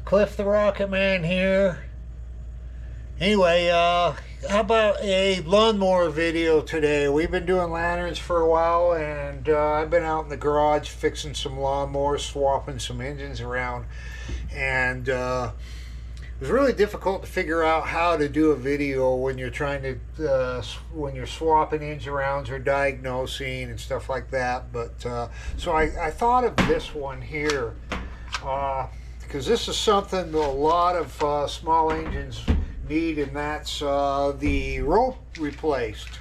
Cliff the Rocket Man here. Anyway, how about a lawnmower video today? We've been doing lanterns for a while, and I've been out in the garage fixing some lawnmowers, swapping some engines around, and it was really difficult to figure out how to do a video when you're trying to when you're swapping engine rounds or diagnosing and stuff like that. But so I thought of this one here. Because this is something that a lot of small engines need, and that's the rope replaced.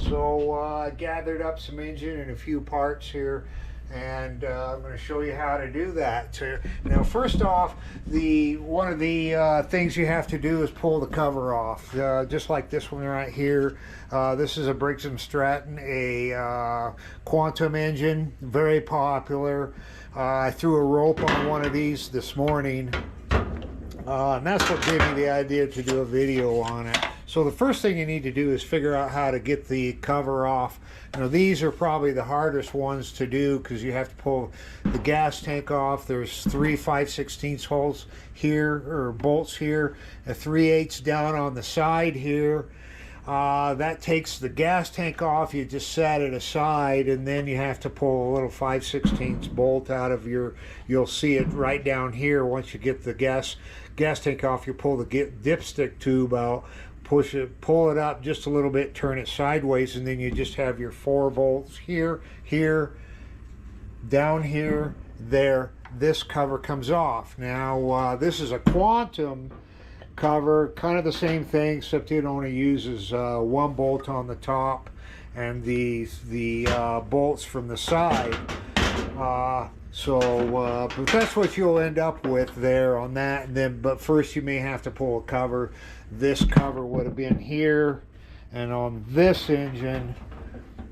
So I gathered up some engine and a few parts here, and I'm going to show you how to do that. Now, first off, one of the things you have to do is pull the cover off, just like this one right here. This is a Briggs & Stratton, a Quantum engine, very popular. I threw a rope on one of these this morning, and that's what gave me the idea to do a video on it. So the first thing you need to do is figure out how to get the cover off. Now, these are probably the hardest ones to do because you have to pull the gas tank off. There's 3 5/16 holes here, or bolts here, a 3/8 down on the side here. That takes the gas tank off. You just set it aside, and then you have to pull a little 5/16 bolt out of you'll see it right down here. Once you get the gas tank off, you pull the dipstick tube out, pull it up just a little bit, turn it sideways, and then you just have your 4 bolts here, down here, there. This cover comes off. Now, this is a Quantum cover, kind of the same thing, except it only uses 1 bolt on the top and the bolts from the side. But that's what you'll end up with there on that. And then, but first you may have to pull a cover. This cover would have been here, and on this engine,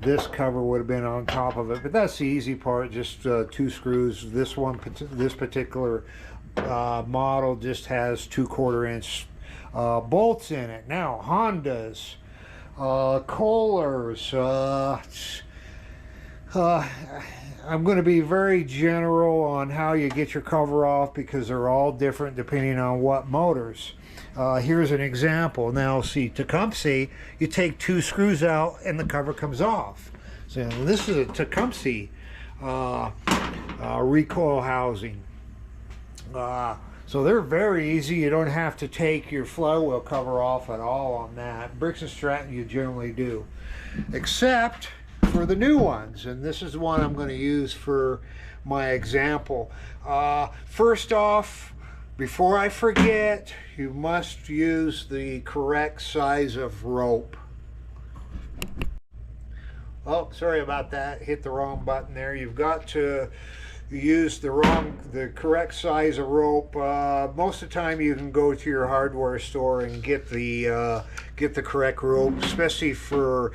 this cover would have been on top of it. But that's the easy part, just 2 screws. This particular model just has 2/4 inch bolts in it. Now, Hondas, Kohlers, I'm going to be very general on how you get your cover off because they're all different depending on what motors. Here's an example. Now, see, Tecumseh, you take 2 screws out and the cover comes off. So this is a Tecumseh recoil housing. So they're very easy. You don't have to take your flywheel cover off at all on that. Briggs & Stratton you generally do, except for the new ones, and this is the one I'm going to use for my example. First off, before I forget, you must use the correct size of rope. Oh, sorry about that, hit the wrong button there. You've got to use the correct size of rope. Most of the time you can go to your hardware store and get the correct rope, especially for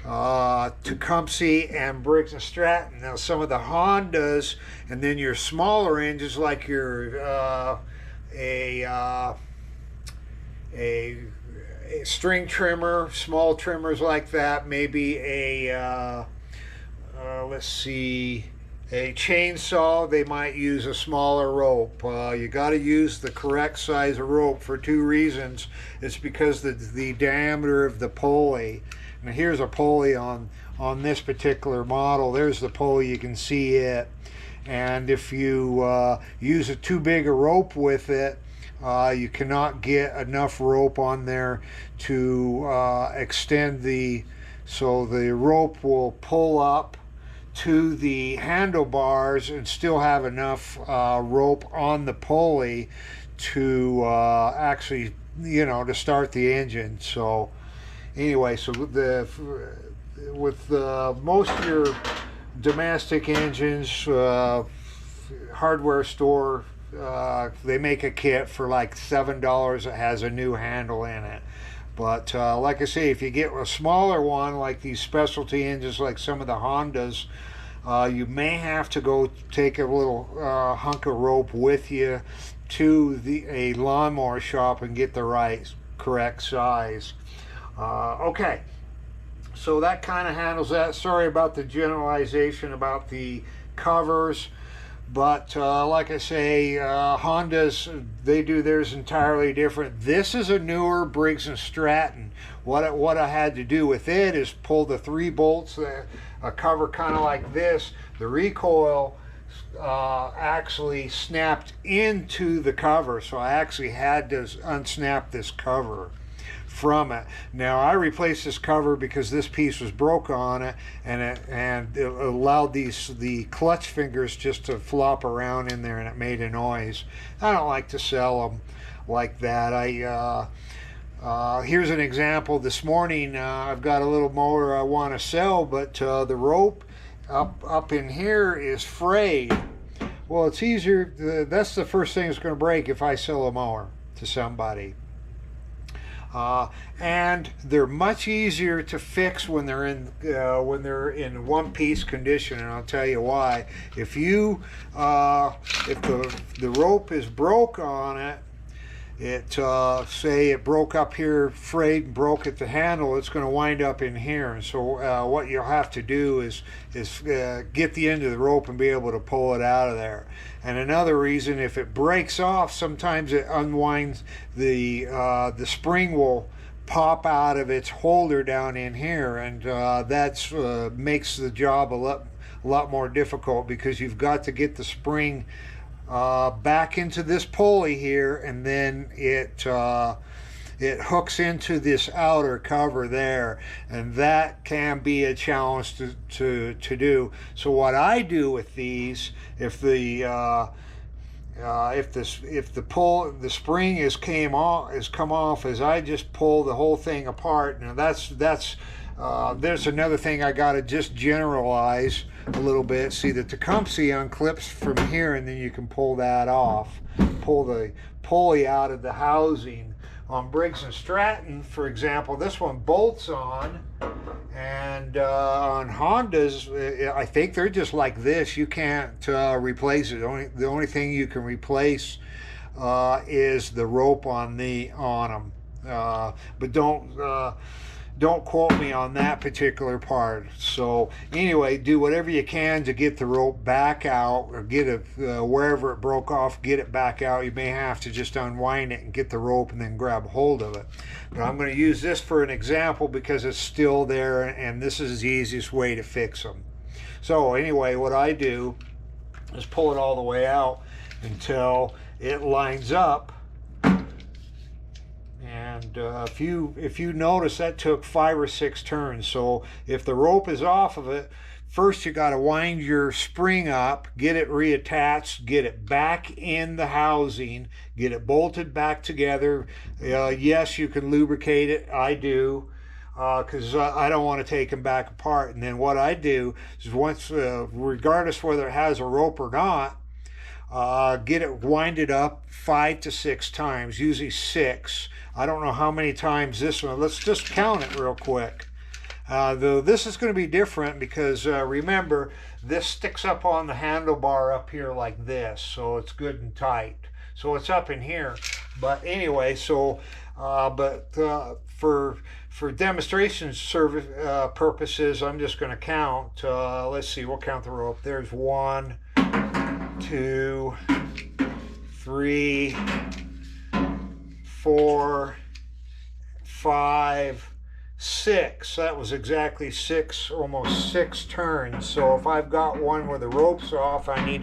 Tecumseh and Briggs & Stratton. Now, some of the Hondas, and then your smaller engines like your a string trimmer, small trimmers like that, maybe a let's see, a chainsaw, they might use a smaller rope. You got to use the correct size of rope for 2 reasons. It's because the diameter of the pulley. Now, here's a pulley on this particular model. There's the pulley, you can see it. And if you use a too big a rope with it, you cannot get enough rope on there to extend so the rope will pull up to the handlebars and still have enough rope on the pulley to actually, to start the engine. So anyway, so with most of your domestic engines, hardware store, they make a kit for like $7 that has a new handle in it. But like I say, if you get a smaller one like these specialty engines like some of the Hondas, you may have to go take a little hunk of rope with you to a lawnmower shop and get the correct size. Okay, so that kind of handles that. Sorry about the generalization about the covers, But like I say, Hondas, they do theirs entirely different. This is a newer Briggs & Stratton. What I had to do with it is pull the 3 bolts, a cover kind of like this. The recoil actually snapped into the cover, so I actually had to unsnap this cover from it. Now I replaced this cover because this piece was broke on it, and it allowed the clutch fingers just to flop around in there, and it made a noise. I don't like to sell them like that. Here's an example. This morning I've got a little motor I want to sell, but the rope up in here is frayed. Well, it's easier. That's the first thing that's going to break if I sell a mower to somebody. And they're much easier to fix when they're in one-piece condition, and I'll tell you why. If the rope is broke on it, say it broke up here, frayed and broke at the handle, it's going to wind up in here. And so what you'll have to do is get the end of the rope and be able to pull it out of there. And another reason, if it breaks off, sometimes it unwinds, the spring will pop out of its holder down in here, and that's makes the job a lot more difficult, because you've got to get the spring back into this pulley here, and then it hooks into this outer cover there, and that can be a challenge to do. So what I do with these, if the spring has come off, is I just pull the whole thing apart. Now there's another thing I got to just generalize a little bit. See, the Tecumseh unclips from here, and then you can pull that off, pull the pulley out of the housing. On Briggs & Stratton, for example, this one bolts on, and on Hondas, I think they're just like this. You can't replace it. The only thing you can replace is the rope on them. But don't quote me on that particular part. So anyway, do whatever you can to get the rope back out, or get it wherever it broke off, get it back out. You may have to just unwind it and get the rope and then grab hold of it. But I'm going to use this for an example because it's still there, and this is the easiest way to fix them. So anyway, what I do is pull it all the way out until it lines up. And if you notice, that took 5 or 6 turns. So if the rope is off of it, first you got to wind your spring up, get it reattached, get it back in the housing, get it bolted back together. Yes, you can lubricate it. I do, because I don't want to take them back apart. And then what I do is, once, regardless whether it has a rope or not, get it winded up 5 to 6 times, usually 6. I don't know how many times this one. Let's just count it real quick. Though this is going to be different because remember, this sticks up on the handlebar up here like this, so it's good and tight. So it's up in here. But anyway, so for demonstration service purposes, I'm just going to count. Let's see, we'll count the rope. There's 1, 2, 3, 4, 5, 6. That was exactly 6, almost 6 turns. So if I've got one where the rope's off, I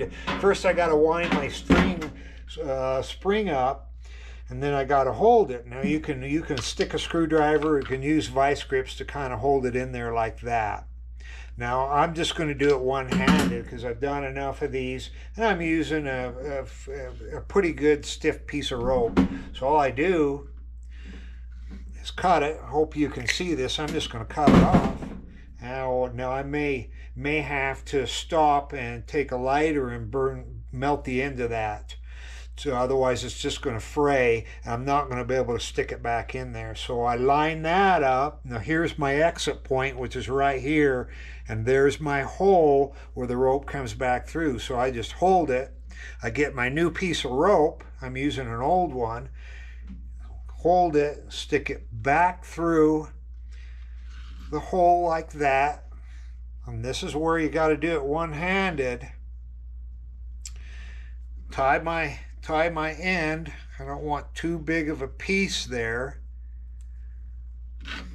got to wind my spring up, and then I got to hold it. Now you can stick a screwdriver, you can use vice grips to kind of hold it in there like that. Now I'm just going to do it one-handed because I've done enough of these, and I'm using a pretty good stiff piece of rope. So all I do is cut it. I hope you can see this. I'm just going to cut it off. Now I may have to stop and take a lighter and melt the end of that. So otherwise it's just going to fray, and I'm not going to be able to stick it back in there. So I line that up. Now here's my exit point, which is right here, and there's my hole where the rope comes back through. So I just hold it. I get my new piece of rope. I'm using an old one. Hold it, stick it back through the hole like that. And this is where you got to do it one-handed. tie my end. I don't want too big of a piece there.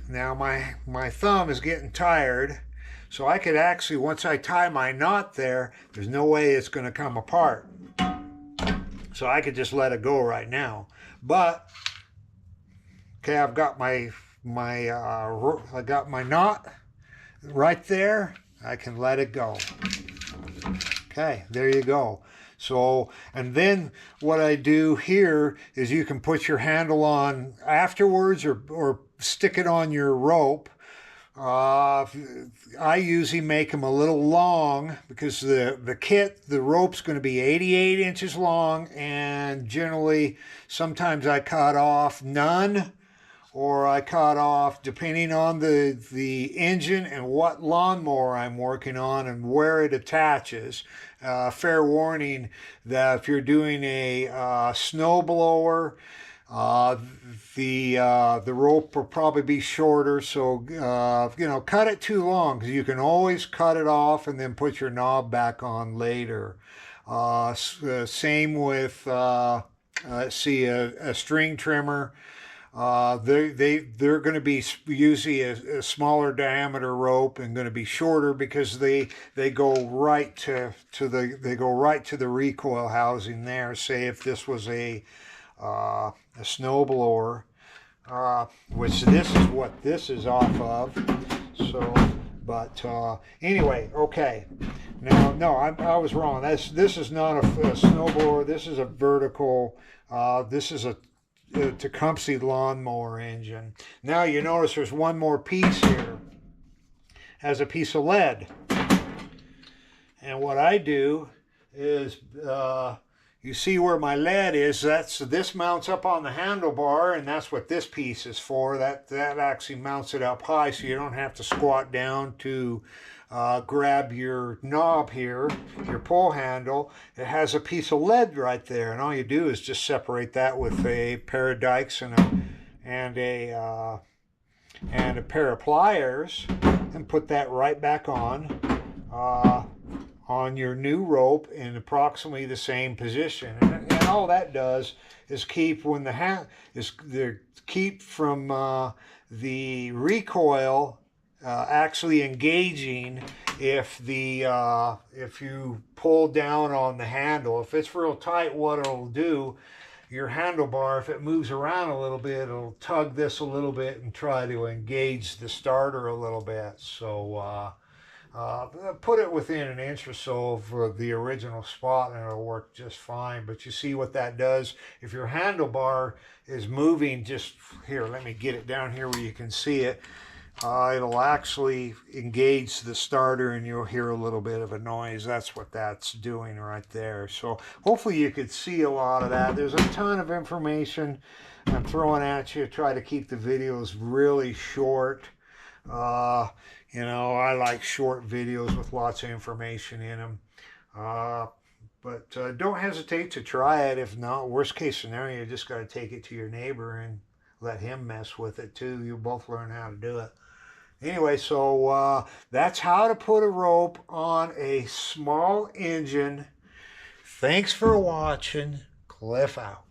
Now my thumb is getting tired, so I could actually, once I tie my knot there, there's no way it's going to come apart. So I could just let it go right now. But okay, I've got I got my knot right there. I can let it go. Okay, there you go. So, and then what I do here is you can put your handle on afterwards, or stick it on your rope. I usually make them a little long because the rope's going to be 88 inches long, and generally sometimes I cut off none, or I cut off, depending on the engine and what lawnmower I'm working on and where it attaches. Fair warning that if you're doing a snow blower, the rope will probably be shorter, so cut it too long, because you can always cut it off and then put your knob back on later. Same with let's see, a string trimmer. They're going to be usually a smaller diameter rope and going to be shorter, because they go right to the recoil housing there. Say if this was a snow blower, which this is what this is off of. So, but anyway, okay. Now, no, I was wrong. This is not a snow blower. This is a vertical. This is a Tecumseh lawnmower engine. Now you notice there's one more piece here. Has a piece of lead. And what I do is, you see where my lead is, this mounts up on the handlebar, and that's what this piece is for. That actually mounts it up high, so you don't have to squat down to grab your knob here, your pull handle. It has a piece of lead right there, and all you do is just separate that with a pair of dikes and a pair of pliers, and put that right back on your new rope in approximately the same position. And all that does is keep keep from the recoil actually engaging if you pull down on the handle. If it's real tight, what it'll do, your handlebar, if it moves around a little bit, it'll tug this a little bit and try to engage the starter a little bit. So put it within an inch or so of the original spot and it'll work just fine. But you see what that does? If your handlebar is moving, just here, let me get it down here where you can see it. It'll actually engage the starter and you'll hear a little bit of a noise. That's what that's doing right there. So hopefully you could see a lot of that. There's a ton of information I'm throwing at you. Try to keep the videos really short. I like short videos with lots of information in them. But don't hesitate to try it. If not, worst case scenario, you just got to take it to your neighbor and let him mess with it too. You'll both learn how to do it. Anyway, so that's how to put a rope on a small engine. Thanks for watching. Cliff out.